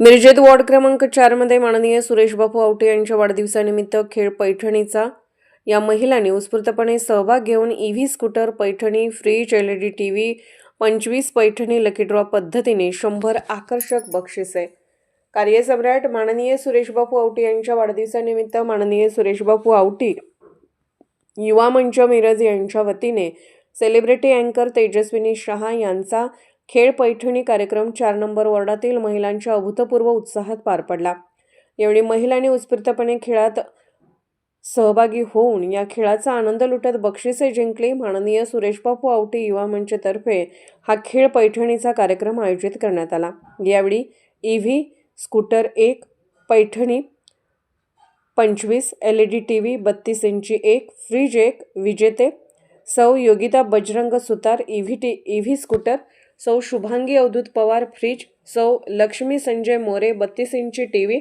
मिरजेत ward क्रमांक 4 मध्ये माननीय सुरेश बापू आवटे यांच्या वाढदिवसानिमित्त खेळ पैठणीचा या महिलांनी उत्स्फूर्तपणे सहभाग घेऊन EV scooter, Paithani, fridge, LED TV, 25 Paithani lucky draw पद्धतीने 100 आकर्षक बक्षिसे. कार्यसम्राट माननीय सुरेश बापू आवटे यांच्या वाढदिवसानिमित्त माननीय सुरेश बापू आवटे युवा मंच मिरज यांच्या वतीने सेलिब्रिटी अँकर तेजस्विनी शहा यांचा खेळ पैठणी कार्यक्रम 4 नंबर वॉर्डातील महिलांच्या अभूतपूर्व उत्साहात पार पडला. यावेळी महिलांनी उत्स्फूर्तपणे खेळात सहभागी होऊन या खेळाचा आनंद लुटत बक्षिसे जिंकली. माननीय सुरेश बापू आवटे युवा मंचतर्फे हा खेळ पैठणीचा कार्यक्रम आयोजित करण्यात आला. यावेळी EV scooter 1, Paithani 25, LED TV 32 इंची 1, फ्रीज 1 विजेते सौ योगिता बजरंग सुतार ईव्ही स्कूटर, सौ शुभांगी अवधूत पवार फ्रीज, सौ लक्ष्मी संजय मोरे 32 इंची टीव्ही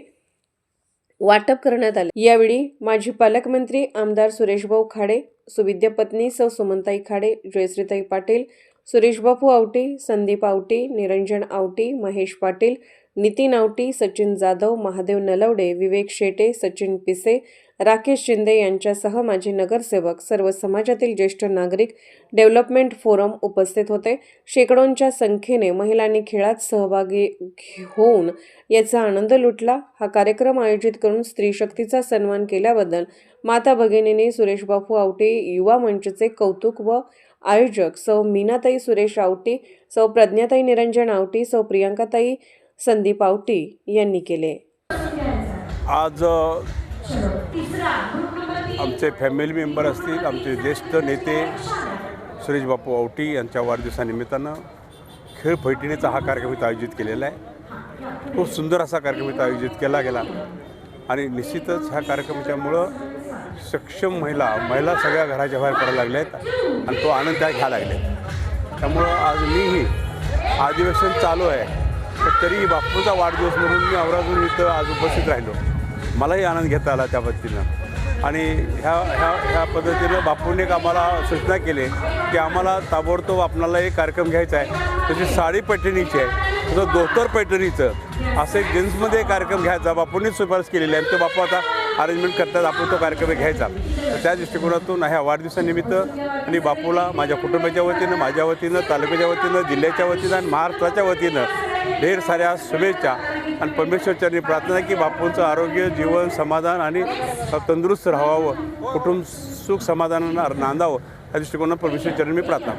वाटप करण्यात आले. यावेळी माजी पालकमंत्री आमदार सुरेशभाऊ खाडे, सुविद्य पत्नी सौ सुमनताई खाडे, जयश्रीताई पाटील, सुरेशबापू आवटे, संदीप आवटे, निरंजन आवटे, महेश पाटील, नितीन आवटे, सचिन जाधव, महादेव नलवडे, विवेक शेटे, सचिन पिसे, राकेश शिंदे यांच्यासह माजी नगरसेवक, सर्व समाजातील ज्येष्ठ नागरिक, डेव्हलपमेंट फोरम उपस्थित होते. शेकडोंच्या संख्येने महिलांनी खेळात सहभागी होऊन याचा आनंद लुटला. हा कार्यक्रम आयोजित करून स्त्री शक्तीचा सन्मान केल्याबद्दल माता भगिनींनी सुरेश बापू आवटे युवा मंचचे कौतुक व आयोजक सौ मीनाताई सुरेश आवटे, सौ प्रज्ञाताई निरंजन आवटे, सौ प्रियांकाताई संदीप आवटे यांनी केले. आज आमचे फॅमिली मेंबर असतील, आमचे ज्येष्ठ नेते सुरेश बापू आवटे यांच्या वाढदिवसानिमित्तानं खेळ पैठणीचा हा कार्यक्रम इथं आयोजित केलेला आहे. खूप सुंदर असा कार्यक्रम इथं आयोजित केला गेला आणि निश्चितच ह्या कार्यक्रमाच्यामुळं सक्षम महिला सगळ्या घराच्या बाहेर पडायला लागल्या आहेत आणि तो आनंद त्या घ्यायला लागले. त्यामुळं आज मीही अधिवेशन चालू आहे तर तरी बापूचा वाढदिवस म्हणून मी औरातून इथं आज उपस्थित राहिलो. मलाही आनंद घेता आला त्या पद्धतीनं आणि ह्या पद्धतीनं बापूंनी आम्हाला सूचना केली की आम्हाला ताबडतोब आपणाला एक कार्यक्रम घ्यायचा आहे. त्याची साडी पैठणीची आहे, तसं धोतर पैठणीचं असं एक जेन्ट्समध्ये कार्यक्रम घ्यायचा बापूंनीच शिफारस केलेली आहे. ते बापू आता अरेंजमेंट करतात, आपण तो कार्यक्रम घ्यायचा. तर त्या दृष्टिकोनातून ह्या वाढदिवसानिमित्त आणि बापूला माझ्या कुटुंबाच्या वतीनं, माझ्या वतीनं, तालुक्याच्या वतीनं, जिल्ह्याच्या वतीनं आणि महाराष्ट्राच्या वतीनं ढेर साऱ्या शुभेच्छा आणि परमेश्वरचरणी प्रार्थना की बापूंचं आरोग्य, जीवन, समाधान आणि तंदुरुस्त राहावं, कुटुंब सुख समाधानानं नांदावं या दृष्टिकोनात परमेश्वरचरणी मी प्रार्थना करतो.